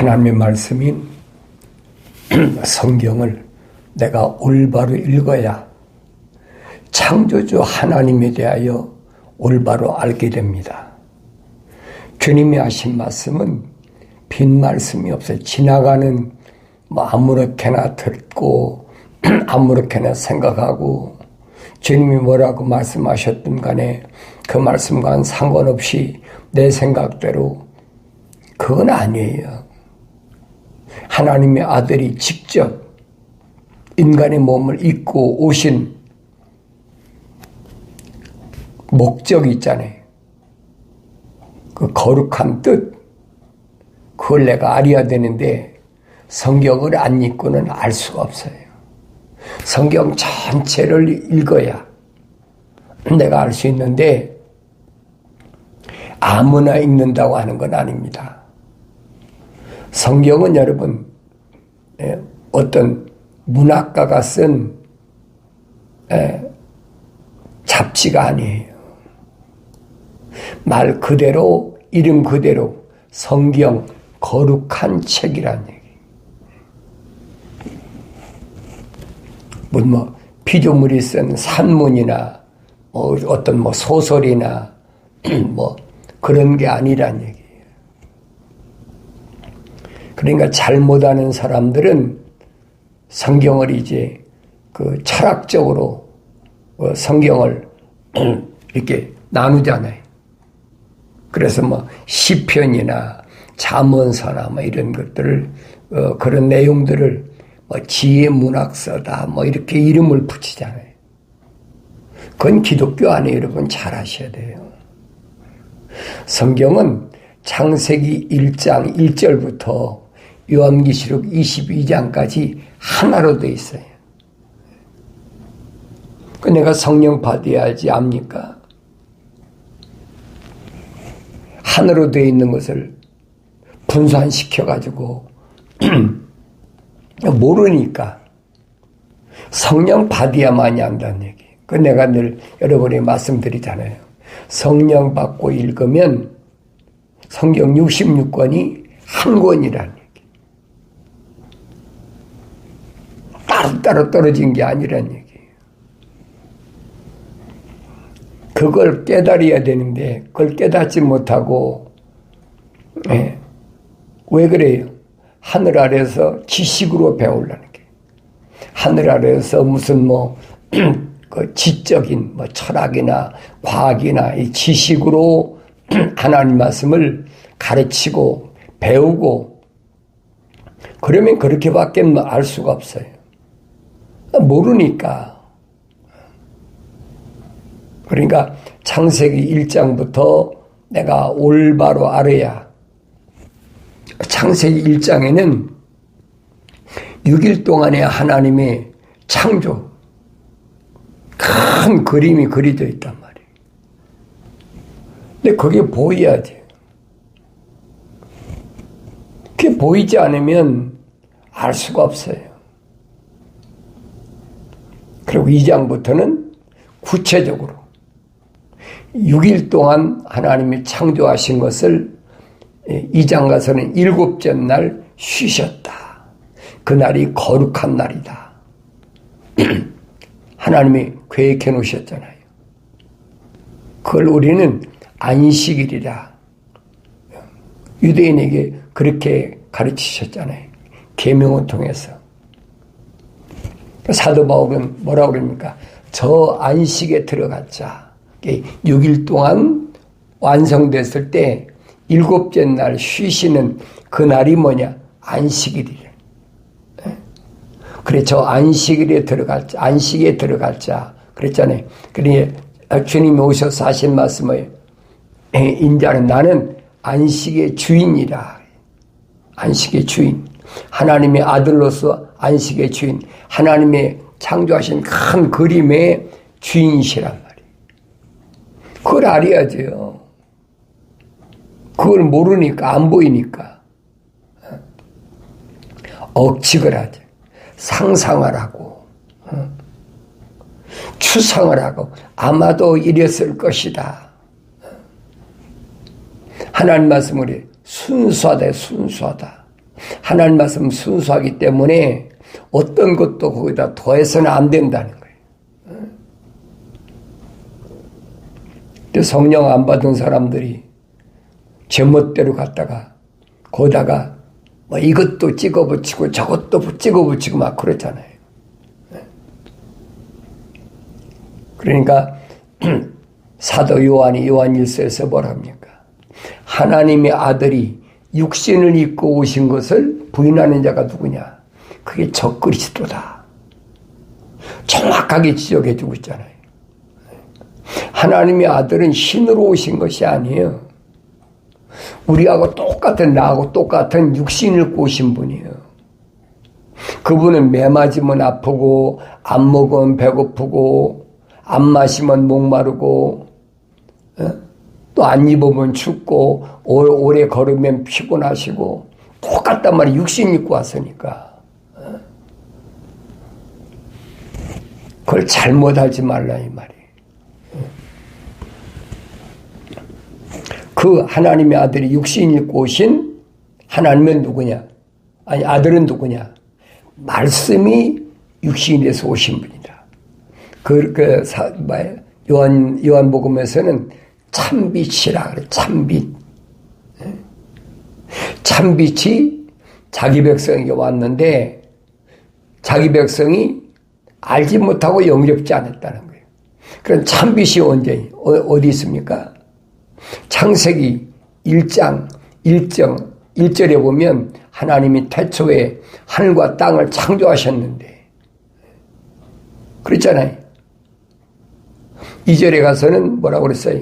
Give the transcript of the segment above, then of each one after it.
하나님의 말씀인 성경을 내가 올바로 읽어야 창조주 하나님에 대하여 올바로 알게 됩니다. 주님이 하신 말씀은 빈 말씀이 없어요. 지나가는 아무렇게나 듣고 아무렇게나 생각하고 주님이 뭐라고 말씀하셨든 간에 그 말씀과는 상관없이 내 생각대로 그건 아니에요. 하나님의 아들이 직접 인간의 몸을 입고 오신 목적이 있잖아요. 그 거룩한 뜻, 그걸 내가 알아야 되는데 성경을 안 읽고는 알 수가 없어요. 성경 전체를 읽어야 내가 알 수 있는데 아무나 읽는다고 하는 건 아닙니다. 성경은 여러분 어떤 문학가가 쓴 잡지가 아니에요. 말 그대로 이름 그대로 성경 거룩한 책이란 얘기. 피조물이 쓴 산문이나 어떤 소설이나 그런 게 아니란 얘기예요. 그러니까 잘못하는 사람들은 성경을 이제 철학적으로 성경을 이렇게 나누잖아요. 그래서 시편이나 잠언서나 이런 것들을 그런 내용들을 지혜 문학서다 이렇게 이름을 붙이잖아요. 그건 기독교 아니에요. 여러분 잘 아셔야 돼요. 성경은 창세기 1장 1절부터 요한계시록 22장까지 하나로 되어 있어요. 그 내가 성령 받아야지 압니까? 하나로 되어 있는 것을 분산시켜가지고 모르니까 성령 받아야만이 안다는 얘기. 그 내가 늘 여러분에게 말씀드리잖아요. 성령 받고 읽으면 성경 66권이 한 권이라는 얘기. 따로따로 떨어진 게 아니라는 얘기. 그걸 깨달아야 되는데 그걸 깨닫지 못하고 왜 그래요? 하늘 아래서 지식으로 배우려는 게. 하늘 아래서 무슨 그 지적인 철학이나 과학이나 이 지식으로 하나님 말씀을 가르치고 배우고 그러면 그렇게밖에 알 수가 없어요. 모르니까. 그러니까 창세기 1장부터 내가 올바로 알아야. 창세기 1장에는 6일 동안의 하나님의 창조 큰 그림이 그려져 있단 말이에요. 근데 그게 보여야지. 그게 보이지 않으면 알 수가 없어요. 그리고 2장부터는 구체적으로 6일 동안 하나님이 창조하신 것을 2장 가서는 7째 날 쉬셨다. 그날이 거룩한 날이다. 하나님이 계획해 놓으셨잖아요. 그걸 우리는 안식일이라 유대인에게 그렇게 가르치셨잖아요. 계명을 통해서. 사도 바울은 뭐라고 그럽니까? 저 안식에 들어갔자. 6일 동안 완성됐을 때 7째 날 쉬시는 그날이 뭐냐? 안식일이래. 그래, 저 안식일에 들어갈자, 안식에 들어갈자. 그랬잖아요. 그러니 주님이 오셔서 하신 말씀을 인자는 나는 안식의 주인이라. 안식의 주인. 하나님의 아들로서 안식의 주인. 하나님의 창조하신 큰 그림의 주인이시란 말이에요. 그걸 알아야죠. 그걸 모르니까, 안 보이니까. 억측을 하죠. 상상을 하고, 추상을 하고, 아마도 이랬을 것이다. 하나님 말씀을 순수하다, 순수하다. 하나님 말씀 순수하기 때문에 어떤 것도 거기다 더해서는 안 된다는 거예요. 근데 성령 안 받은 사람들이 제멋대로 갔다가 거기다가 뭐 이것도 찍어붙이고 저것도 찍어붙이고 막 그러잖아요. 그러니까 사도 요한이 요한일서에서 뭐랍니까? 하나님의 아들이 육신을 입고 오신 것을 부인하는 자가 누구냐? 그게 적그리스도다. 정확하게 지적해 주고 있잖아요. 하나님의 아들은 신으로 오신 것이 아니에요. 우리하고 똑같은, 나하고 똑같은 육신을 입고 오신 분이에요. 그분은 매 맞으면 아프고 안 먹으면 배고프고 안 마시면 목마르고 또 안 입으면 춥고 오래 걸으면 피곤하시고 똑같단 말이에요. 육신 입고 왔으니까. 그걸 잘못하지 말라 이 말이에요. 그 하나님의 아들이 육신 입고 오신 하나님은 누구냐? 아니 아들은 누구냐? 말씀이 육신이 돼서 오신 분이다. 요한복음에서는 참빛이라 그래. 참빛. 참빛이 자기 백성에게 왔는데 자기 백성이 알지 못하고 영접지 않았다는 거예요. 그런 참빛이 언제 어디 있습니까? 창세기 1장 1절에 보면 하나님이 태초에 하늘과 땅을 창조하셨는데 그랬잖아요. 2절에 가서는 뭐라고 그랬어요?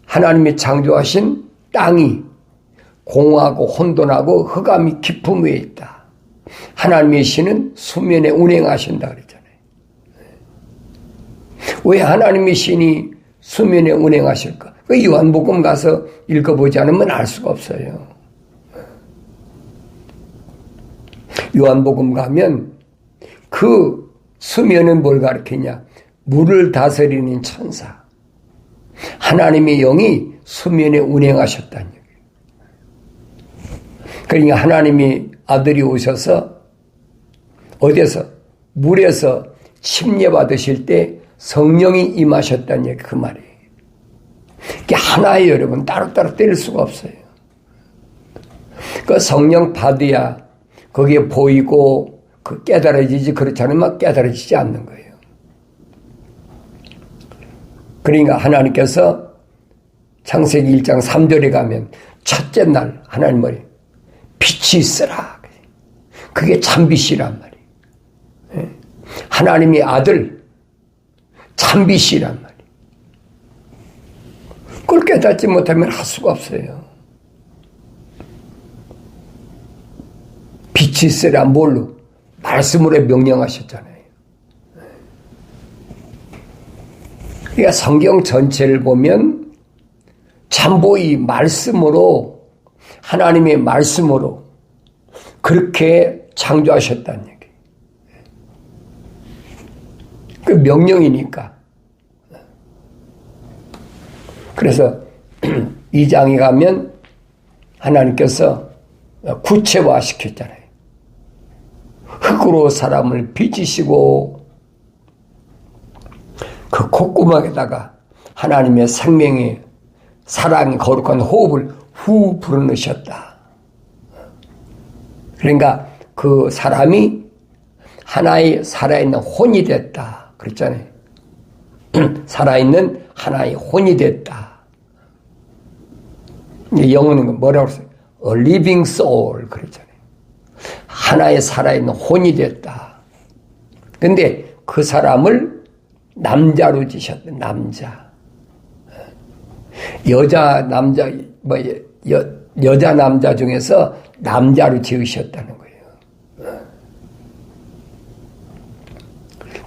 하나님이 창조하신 땅이 공하고 혼돈하고 흑암이 깊음 위에 있다. 하나님의 신은 수면에 운행하신다 그랬잖아요. 왜 하나님의 신이 수면에 운행하실까? 그 요한복음 가서 읽어보지 않으면 알 수가 없어요. 요한복음 가면 그 수면은 뭘 가리키냐? 물을 다스리는 천사. 하나님의 영이 수면에 운행하셨다는 얘기예요. 그러니까 하나님이 아들이 오셔서 어디에서? 물에서 침례받으실 때 성령이 임하셨다는 얘기 그 말이에요. 이게 하나예요, 여러분. 따로따로 뗄 수가 없어요. 그 성령 받아야 거기에 보이고 그 깨달아지지 그렇지 않으면 깨달아지지 않는 거예요. 그러니까 하나님께서 창세기 1장 3절에 가면 첫째 날 하나님 말이 빛이 있으라. 그게 참빛이란 말이에요. 하나님의 아들 참빛이란 말이에요. 그걸 깨닫지 못하면 할 수가 없어요. 빛이 있으라 뭘로? 말씀으로 명령하셨잖아요. 그러니까 성경 전체를 보면 전부 이 말씀으로 하나님의 말씀으로 그렇게 창조하셨다는 얘기. 그 명령이니까. 그래서 2장에 가면 하나님께서 구체화 시켰잖아요. 흙으로 사람을 빚으시고 그 콧구멍에다가 하나님의 생명의 사랑의 거룩한 호흡을 후 불어넣으셨다. 그러니까 그 사람이 하나의 살아있는 혼이 됐다. 그랬잖아요. 살아있는 하나의 혼이 됐다. 영어는 뭐라고 했어요? A living soul. 그랬잖아요. 하나의 살아있는 혼이 됐다. 근데 그 사람을 남자로 지셨다. 남자. 여자 남자 중에서 남자로 지으셨다는 거예요.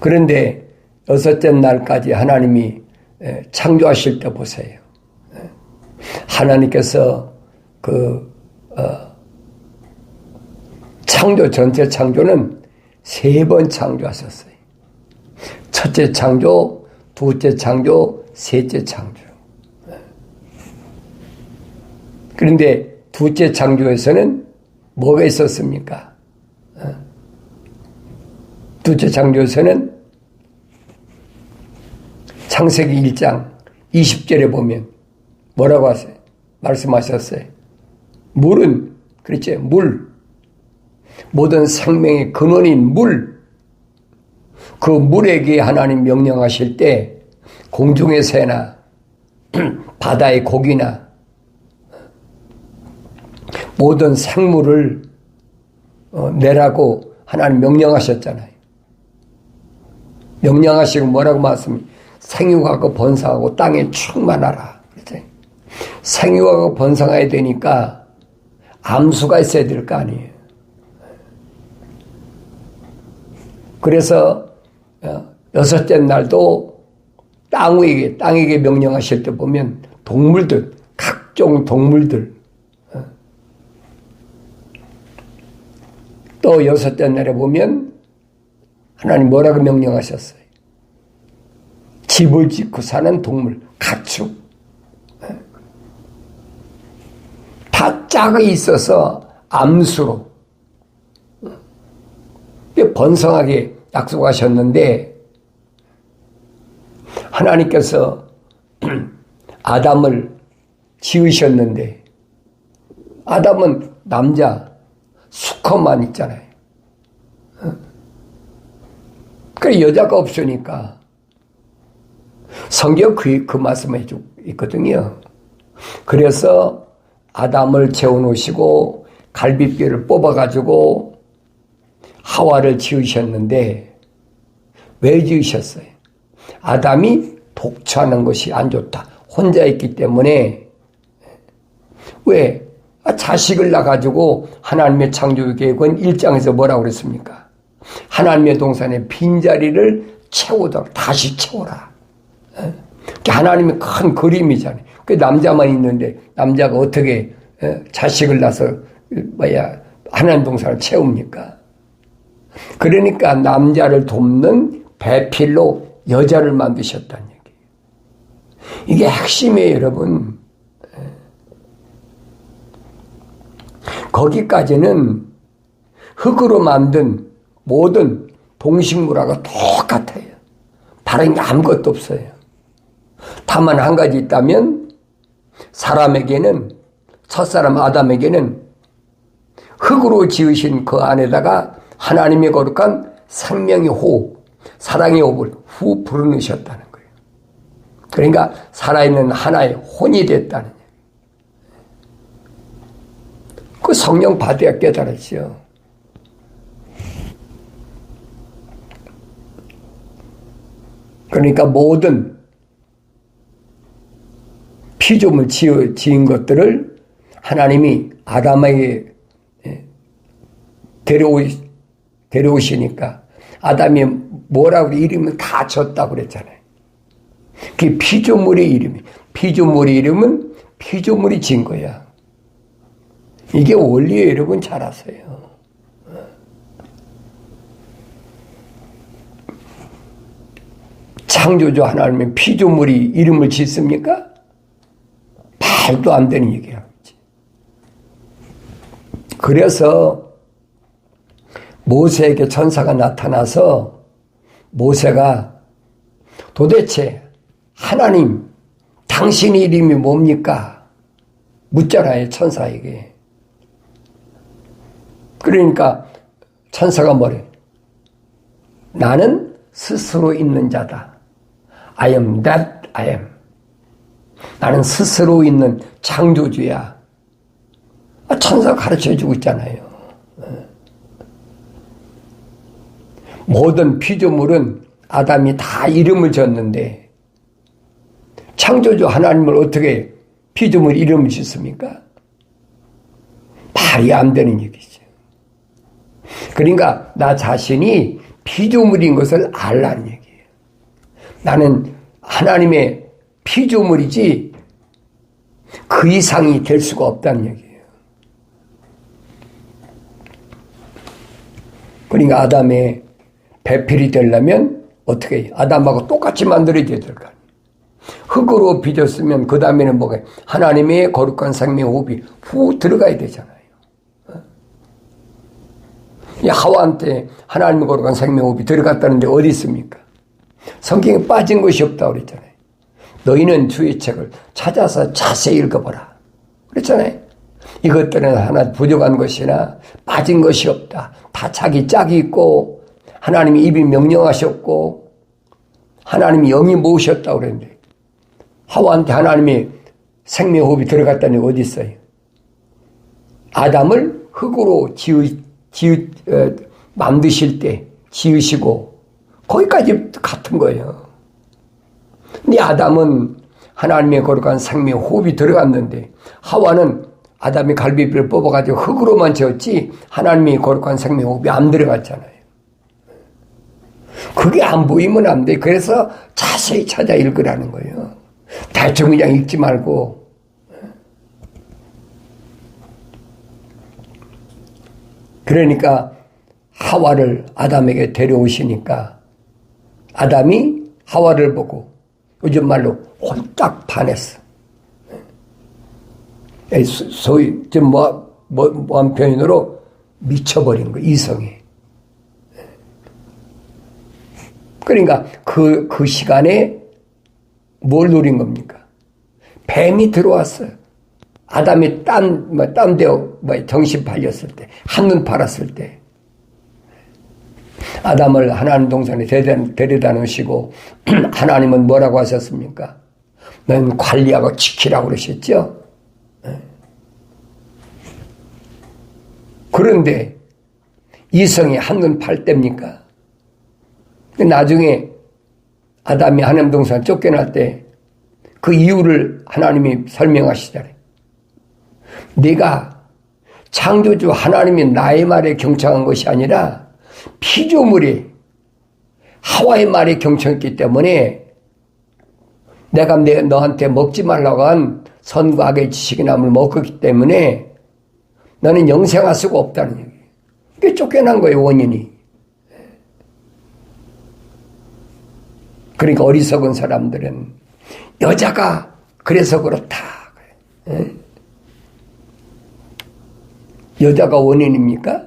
그런데 여섯째 날까지 하나님이 창조하실 때 보세요. 하나님께서 창조, 전체 창조는 3번 창조하셨어요. 첫째 창조, 둘째 창조, 셋째 창조. 그런데 둘째 창조에서는 뭐가 있었습니까? 둘째 창조에서는 창세기 1장 20절에 보면 뭐라고 하세요? 말씀하셨어요. 물은, 그렇죠? 물. 모든 생명의 근원인 물. 그 물에게 하나님 명령하실 때 공중의 새나 바다의 고기나 모든 생물을 내라고 하나님 명령하셨잖아요. 명령하시고 뭐라고 말씀합니까? 생육하고 번성하고 땅에 충만하라. 그렇죠? 생육하고 번성해야 되니까 암수가 있어야 될 거 아니에요. 그래서 여섯째 날도 땅에게 명령하실 때 보면 동물들, 각종 동물들, 또 여섯째 날에 보면 하나님 뭐라고 명령하셨어요? 집을 짓고 사는 동물, 가축. 다 짝이 있어서 암수로 번성하게 약속하셨는데 하나님께서 아담을 지으셨는데 아담은 남자 수컷만 있잖아요. 그래 여자가 없으니까 성경 그 말씀을 해주고 있거든요. 그래서 아담을 재워놓으시고 갈비뼈를 뽑아가지고 하와를 지으셨는데 왜 지으셨어요? 아담이 독처하는 것이 안 좋다. 혼자 있기 때문에. 왜? 자식을 낳아가지고 하나님의 창조 계획은 1장에서 뭐라고 그랬습니까? 하나님의 동산의 빈자리를 채우도록 다시 채워라. 하나님의 큰 그림이잖아요. 그 남자만 있는데 남자가 어떻게 자식을 낳아서 하나님 동산을 채웁니까? 그러니까 남자를 돕는 배필로 여자를 만드셨다는 얘기예요. 이게 핵심이에요, 여러분. 거기까지는 흙으로 만든 모든 동식물하고 똑같아요. 다른 게 아무것도 없어요. 다만 한 가지 있다면 사람에게는, 첫사람 아담에게는 흙으로 지으신 그 안에다가 하나님의 거룩한 생명의 호흡, 사랑의 호흡을 후 불어넣으셨다는 거예요. 그러니까 살아있는 하나의 혼이 됐다는 거예요. 그 성령 받아야 깨달았죠. 그러니까 모든 피조물 지은 것들을 하나님이 아담에게 데려오시니까 아담이 뭐라고 이름을 다 줬다고 그랬잖아요. 그게 피조물의 이름이. 피조물의 이름은 피조물이 지은 거야. 이게 원리예요, 여러분. 잘 아세요. 창조주 하나님의 피조물이 이름을 짓습니까? 말도 안 되는 얘기라고 했지. 그래서 모세에게 천사가 나타나서 모세가 도대체 하나님, 당신 이름이 뭡니까? 묻잖아요, 천사에게. 그러니까 천사가 뭐래? 나는 스스로 있는 자다. I am that I am. 나는 스스로 있는 창조주야. 천사가 가르쳐주고 있잖아요. 모든 피조물은 아담이 다 이름을 졌는데 창조주 하나님을 어떻게 피조물 이름을 짓습니까? 말이 안 되는 얘기죠. 그러니까 나 자신이 피조물인 것을 알라는 얘기예요. 나는 하나님의 피조물이지 그 이상이 될 수가 없다는 얘기예요. 그러니까 아담의 배필이 되려면 어떻게 해요? 아담하고 똑같이 만들어져야 될 거 아니에요. 흙으로 빚었으면 그 다음에는 뭐가 하나님의 거룩한 생명 호흡이 후 들어가야 되잖아요. 이 하와한테 하나님의 거룩한 생명호흡이 들어갔다는데 어디 있습니까? 성경에 빠진 것이 없다고 그랬잖아요. 너희는 주의 책을 찾아서 자세히 읽어보라. 그랬잖아요. 이것들은 하나 부족한 것이나 빠진 것이 없다. 다 자기 짝이 있고 하나님이 입이 명령하셨고 하나님이 영이 모으셨다고 그랬는데 하와한테 하나님의 생명호흡이 들어갔다는 게 어디 있어요? 아담을 흙으로 만드실 때 지으시고 거기까지 같은 거예요. 근데 아담은 하나님의 거룩한 생명호흡이 들어갔는데 하와는 아담이 갈비뼈를 뽑아가지고 흙으로만 지었지 하나님의 거룩한 생명호흡이 안 들어갔잖아요. 그게 안 보이면 안 돼. 그래서 자세히 찾아 읽으라는 거예요. 대충 그냥 읽지 말고. 그러니까 하와를 아담에게 데려오시니까 아담이 하와를 보고 요즘 말로 홀딱 반했어. 소위 좀 뭐한 표현으로 미쳐버린 거 이성이. 그러니까 그 시간에 뭘 노린 겁니까? 뱀이 들어왔어요. 아담이 딴 데 정신 팔렸을 때, 한눈 팔았을 때, 아담을 하나님 동산에 데려다 놓으시고, 하나님은 뭐라고 하셨습니까? 넌 관리하고 지키라고 그러셨죠? 그런데, 이성이 한눈 팔 때입니까? 나중에 아담이 하나님 동산 쫓겨날 때 그 이유를 하나님이 설명하시잖아요. 내가 창조주 하나님이 나의 말에 경청한 것이 아니라 피조물이 하와의 말에 경청했기 때문에 내가 너한테 먹지 말라고 한 선과 악의 지식의 나무를 먹었기 때문에 너는 영생할 수가 없다는 얘기예요. 그게 쫓겨난 거예요, 원인이. 그러니까 어리석은 사람들은 여자가 그래서 그렇다. 여자가 원인입니까?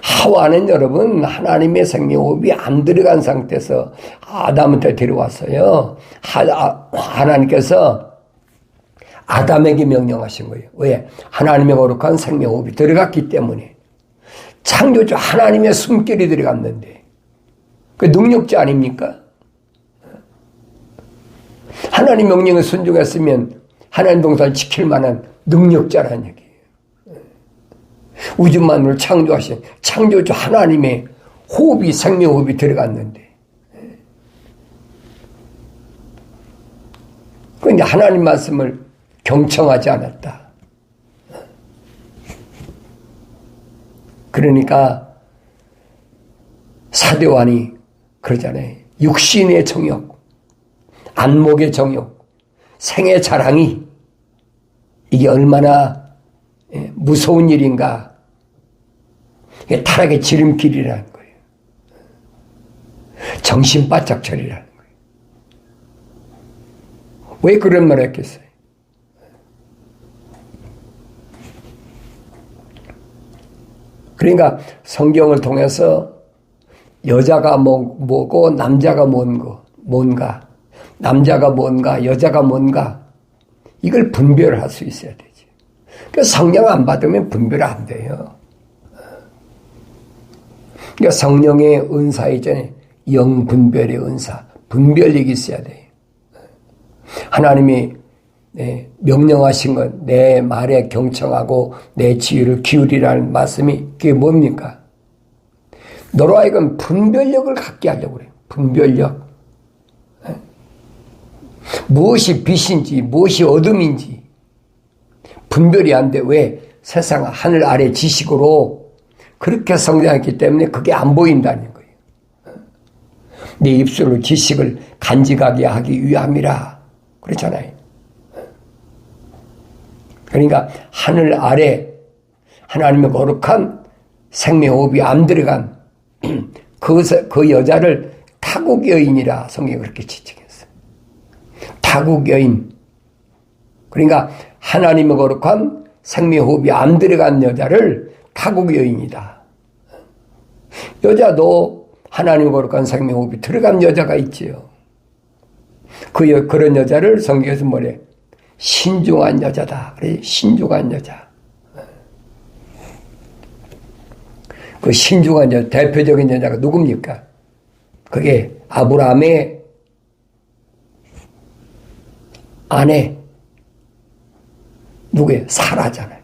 하와는 여러분 하나님의 생명호흡이 안 들어간 상태에서 아담한테 데려왔어요. 하나님께서 아담에게 명령하신 거예요. 왜? 하나님의 거룩한 생명호흡이 들어갔기 때문에. 창조주 하나님의 숨결이 들어갔는데 그 능력자 아닙니까? 하나님 명령에 순종했으면 하나님 동산을 지킬 만한 능력자라는 얘기예요. 우주만을 창조하신 창조주 하나님의 호흡이 생명호흡이 들어갔는데 그런데 하나님 말씀을 경청하지 않았다. 그러니까 사도환이 그러잖아요. 육신의 정욕, 안목의 정욕, 생의 자랑이 이게 얼마나 무서운 일인가. 이게 타락의 지름길이라는 거예요. 정신 바짝 차리라는 거예요. 왜 그런 말을 했겠어요? 그러니까 성경을 통해서 여자가 뭐고 남자가 뭔가 남자가 뭔가 여자가 뭔가 이걸 분별할 수 있어야 되지. 그러니까 성령 안 받으면 분별 안 돼요. 그러니까 성령의 은사 이전에 영분별의 은사, 분별력이 있어야 돼요. 하나님이 명령하신 건 내 말에 경청하고 내 지혜를 기울이라는 말씀이 그게 뭡니까? 너로 하여금 분별력을 갖게 하려고 그래요. 분별력. 무엇이 빛인지 무엇이 어둠인지 분별이 안 돼. 왜? 세상 하늘 아래 지식으로 그렇게 성장했기 때문에 그게 안 보인다는 거예요. 내 입술로 지식을 간직하게 하기 위함이라 그렇잖아요. 그러니까 하늘 아래 하나님의 거룩한 생명호흡이 안 들어간 그 여자를 타국 여인이라 성경이 그렇게 지칭했어요. 타국 여인. 그러니까 하나님의 거룩한 생명호흡이 안 들어간 여자를 타국 여인이다. 여자도 하나님 거룩한 생명호흡이 들어간 여자가 있지요. 그런 여자를 성경에서 뭐래? 신중한 여자다. 그래, 신중한 여자. 그 신중한 여자, 대표적인 여자가 누굽니까? 그게 아브라함의 아내, 누구예요? 사라잖아요.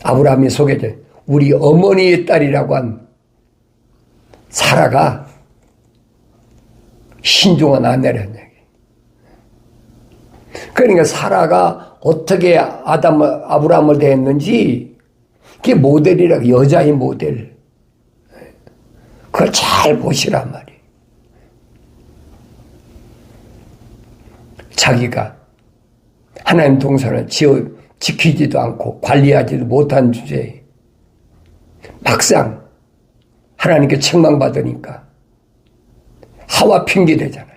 아브라함이 소개져, 우리 어머니의 딸이라고 한 사라가 신중한 아내라는 얘기. 그러니까 사라가 어떻게 아브라함을 대했는지, 그게 모델이라고, 여자의 모델. 그걸 잘 보시란 말이에요. 자기가 하나님 동산을 지키지도 않고 관리하지도 못한 주제에 막상 하나님께 책망받으니까 하와 핑계 대잖아요.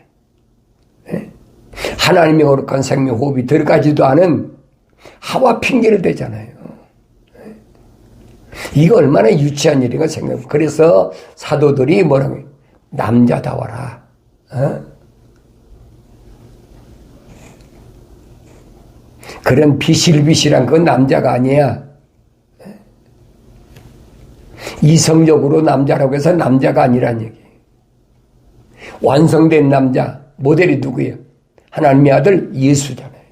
하나님의 거룩한 생명 호흡이 들어가지도 않은 하와 핑계를 대잖아요. 이거 얼마나 유치한 일인가 생각해요. 그래서 사도들이 뭐라고 해요? 남자다워라. 그런 비실비실한 건 남자가 아니야. 이성적으로 남자라고 해서 남자가 아니란 얘기예요. 완성된 남자, 모델이 누구예요? 하나님의 아들 예수잖아요.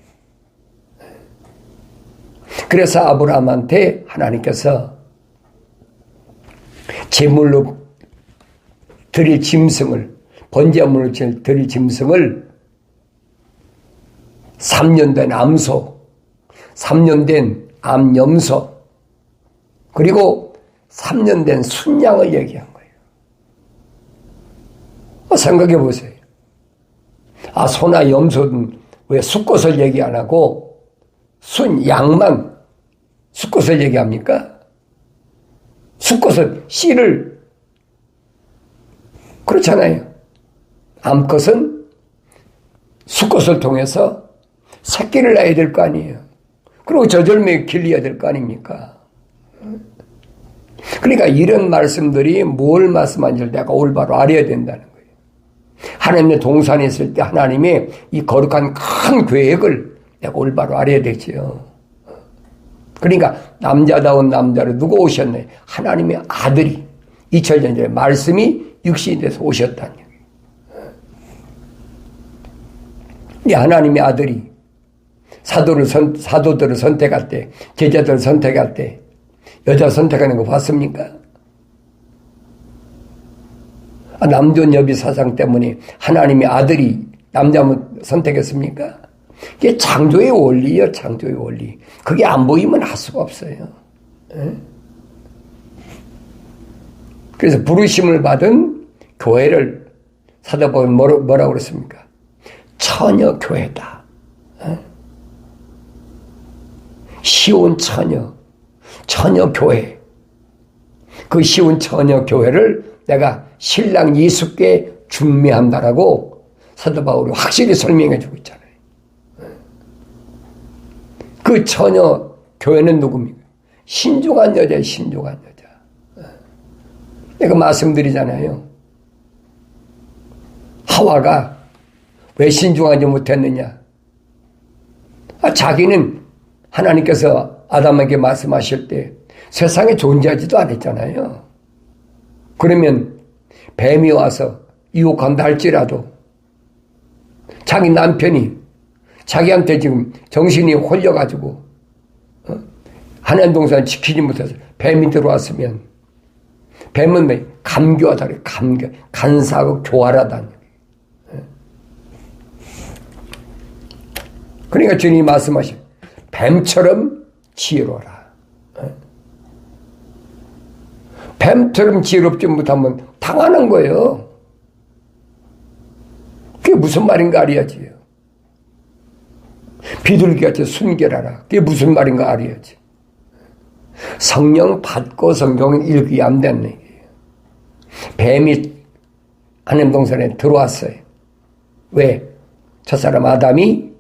그래서 아브라함한테 하나님께서 제물로 드릴 짐승을, 번제물로 드릴 짐승을 3년 된 암소, 3년 된 암염소, 그리고 3년 된 순양을 얘기한 거예요. 생각해 보세요. 소나 염소는 왜 수컷을 얘기 안 하고 양만 수컷을 얘기합니까? 수컷은 씨를, 그렇잖아요. 암컷은 수컷을 통해서 새끼를 낳아야 될 거 아니에요. 그리고 저절매 길러야 될 거 아닙니까? 그러니까 이런 말씀들이 뭘 말씀하는지를 내가 올바로 알아야 된다는 거예요. 하나님의 동산에 있을 때 하나님의 이 거룩한 큰 계획을 내가 올바로 알아야 되지요. 그러니까 남자다운 남자로 누가 오셨네? 하나님의 아들이 2000년 전에 말씀이 육신이 돼서 오셨다는 얘기예요. 이 하나님의 아들이 사도들을 선택할 때, 제자들을 선택할 때 여자 선택하는 거 봤습니까? 남존 여비 사상 때문에 하나님의 아들이 남자만 선택했습니까? 이게 창조의 원리예요, 창조의 원리. 그게 안 보이면 할 수가 없어요. 그래서 부르심을 받은 교회를 사도바울은 뭐라고 그랬습니까? 처녀 교회다. 시온 처녀 교회. 그 시온 처녀 교회를 내가 신랑 예수께 중매한다라고 사도 바울이 확실히 설명해 주고 있잖아요. 그 처녀 교회는 누굽니까? 신중한 여자예요, 신중한 여자. 내가 말씀드리잖아요. 하와가 왜 신중하지 못했느냐? 자기는 하나님께서 아담에게 말씀하실 때 세상에 존재하지도 않았잖아요. 그러면 뱀이 와서 유혹한다 할지라도 자기 남편이 자기한테 지금 정신이 홀려가지고 하나님 동산을 지키지 못해서 뱀이 들어왔으면 뱀은 왜? 감교하다 그래. 간사하고 교활하다는 얘기예요. 그러니까 주님이 말씀하신 뱀처럼 지혜로워라. 뱀처럼 지혜롭지 못하면 당하는 거예요. 그게 무슨 말인가 알아야지. 비둘기같이 순결하라. 그게 무슨 말인가 알아야지. 성령 받고 성경을 읽어야 안 되는 얘기예요. 뱀이 하나님 동산에 들어왔어요. 왜? 첫사람 아담이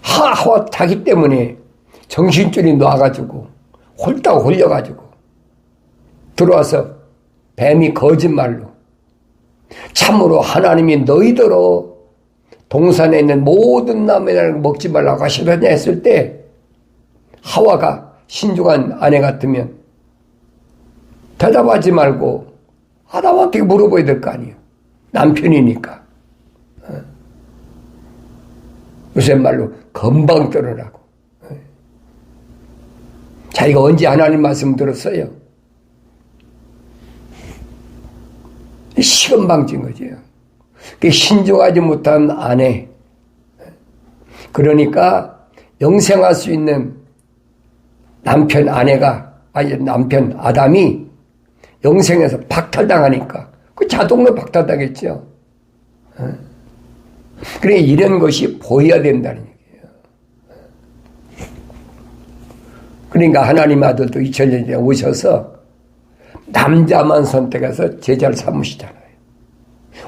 하와 타기 때문에 정신줄이 놔가지고 홀딱 홀려가지고 들어와서 뱀이 거짓말로 참으로 하나님이 너희더러 동산에 있는 모든 나무를 먹지 말라고 하시더냐 했을 때 하와가 신중한 아내 같으면 대답하지 말고 아담한테 물어봐야 될 거 아니에요. 남편이니까. 요새 말로 금방 떨어라고. 자기가 언제 하나님 말씀 들었어요? 시금방진 거죠. 신중하지 못한 아내. 그러니까 영생할 수 있는 남편 아담이 영생에서 박탈당하니까 그 자동으로 박탈당했죠. 그래 이런 것이 보여야 된다는 얘기예요. 그러니까 하나님 아들도 2000년에 오셔서 남자만 선택해서 제자를 삼으시잖아요.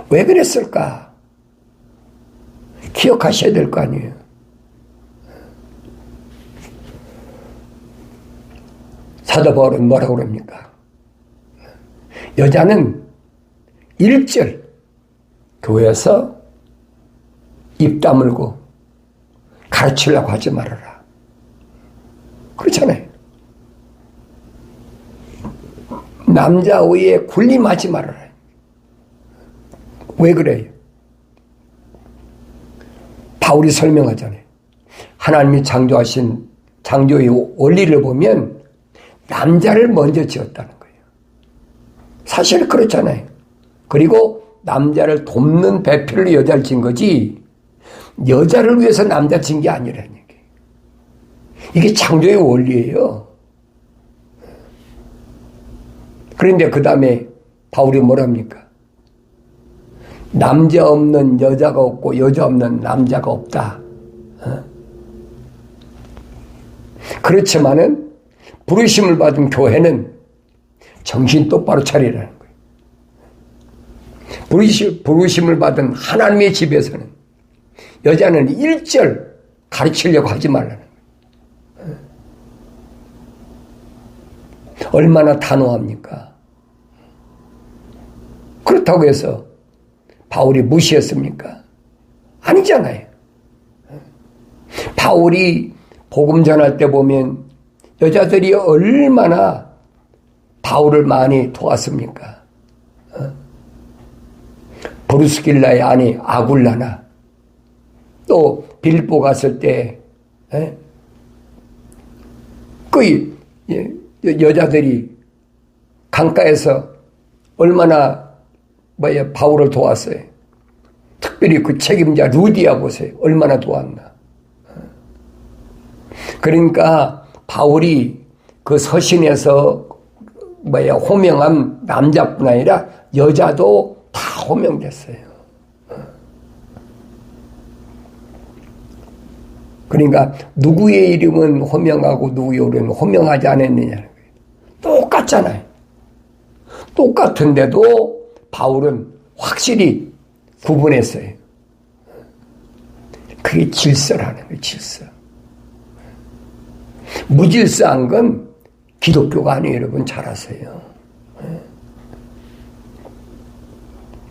왜 그랬을까? 기억하셔야 될 거 아니에요. 사도 바울은 뭐라고 그럽니까? 여자는 1절 교회에서 입 다물고 가르치려고 하지 말아라. 그렇잖아요. 남자 의에 군림하지 말아라. 왜 그래요? 바울이 설명하잖아요. 하나님이 창조하신 창조의 원리를 보면 남자를 먼저 지었다는 거예요. 사실 그렇잖아요. 그리고 남자를 돕는 배필로 여자를 지은 거지 여자를 위해서 남자 지은 게 아니라는 얘기예요. 이게 창조의 원리예요. 그런데 그 다음에 바울이 뭐랍니까? 남자 없는 여자가 없고 여자 없는 남자가 없다. 그렇지만은 부르심을 받은 교회는 정신 똑바로 차리라는 거예요. 부르심을 받은 하나님의 집에서는 여자는 1절 가르치려고 하지 말라는 거예요. 얼마나 단호합니까? 그렇다고 해서 바울이 무시했습니까? 아니잖아요. 바울이 복음 전할 때 보면 여자들이 얼마나 바울을 많이 도왔습니까? 브루스길라의 아내 아굴라나 또 빌보 갔을 때 그 여자들이 강가에서 얼마나 바울을 도왔어요. 특별히 그 책임자 루디아 보세요. 얼마나 도왔나. 그러니까 바울이 그 서신에서 호명한 남자뿐 아니라 여자도 다 호명됐어요. 그러니까 누구의 이름은 호명하고 누구의 이름은 호명하지 않았느냐는 거예요. 똑같잖아요. 똑같은데도 바울은 확실히 구분했어요. 그게 질서라는 거예요. 질서. 무질서한 건 기독교가 아니에요. 여러분 잘 아세요.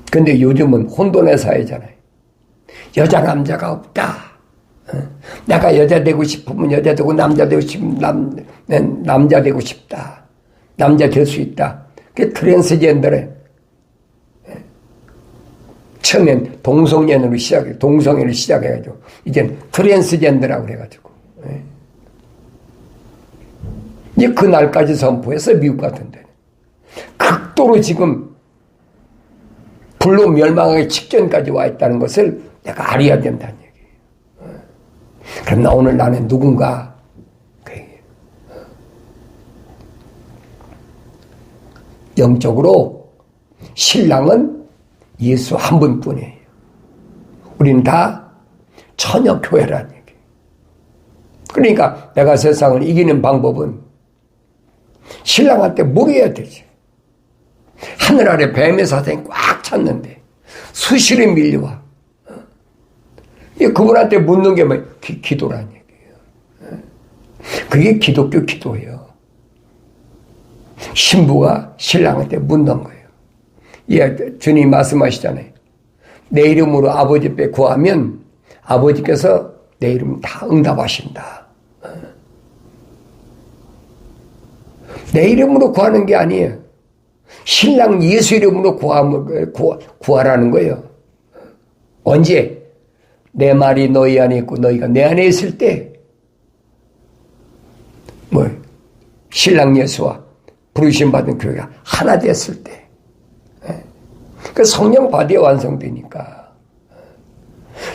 근데 요즘은 혼돈의 사회잖아요. 여자 남자가 없다. 내가 여자 되고 싶으면 여자 되고 남자 되고 싶으면 남자 되고 싶다. 남자 될 수 있다. 그게 트랜스젠더래. 처음엔 동성애를 시작해가지고 이젠 트랜스젠더라고 그래가지고 이제 그날까지 선포해서 미국 같은 데는 극도로 지금 불로 멸망하기 직전까지 와 있다는 것을 내가 알아야 된다는 얘기예요. 그럼 오늘 나는 누군가 그 얘기예요. 영적으로 신랑은 예수 한 분뿐이에요. 우리는 다 처녀교회라는 얘기예요. 그러니까 내가 세상을 이기는 방법은 신랑한테 물어야 되지. 하늘 아래 뱀의 사탄이 꽉 찼는데 수시로 밀려와. 그분한테 묻는 게 뭐 기도란 얘기예요. 그게 기독교 기도예요. 신부가 신랑한테 묻는 거예요. 예, 주님 말씀하시잖아요. 내 이름으로 아버지 앞에 구하면 아버지께서 내 이름 다 응답하신다. 내 이름으로 구하는 게 아니에요. 신랑 예수 이름으로 구하라는 거예요. 언제? 내 말이 너희 안에 있고 너희가 내 안에 있을 때, 신랑 예수와 부르심 받은 교회가 하나 됐을 때, 그 성령 받아야 완성되니까.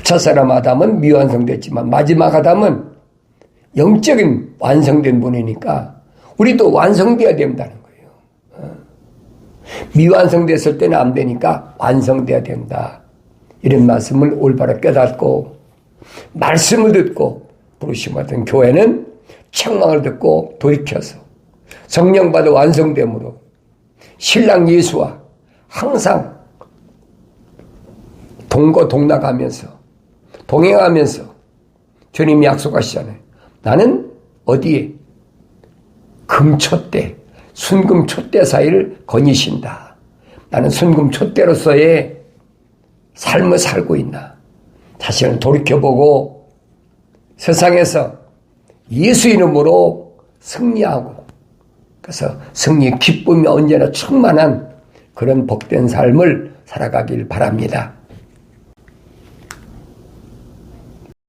첫사람 아담은 미완성됐지만 마지막 아담은 영적인 완성된 분이니까 우리도 완성돼야 된다는 거예요. 미완성됐을 때는 안 되니까 완성돼야 된다. 이런 말씀을 올바로 깨닫고 말씀을 듣고 부르심 받은 교회는 책망을 듣고 돌이켜서 성령 받아 완성됨으로 신랑 예수와 항상 동거동락하면서 동행하면서 주님이 약속하시잖아요. 나는 어디에? 금촛대, 순금촛대 사이를 거니신다. 나는 순금촛대로서의 삶을 살고 있나? 자신을 돌이켜보고 세상에서 예수 이름으로 승리하고, 그래서 승리의 기쁨이 언제나 충만한 그런 복된 삶을 살아가길 바랍니다.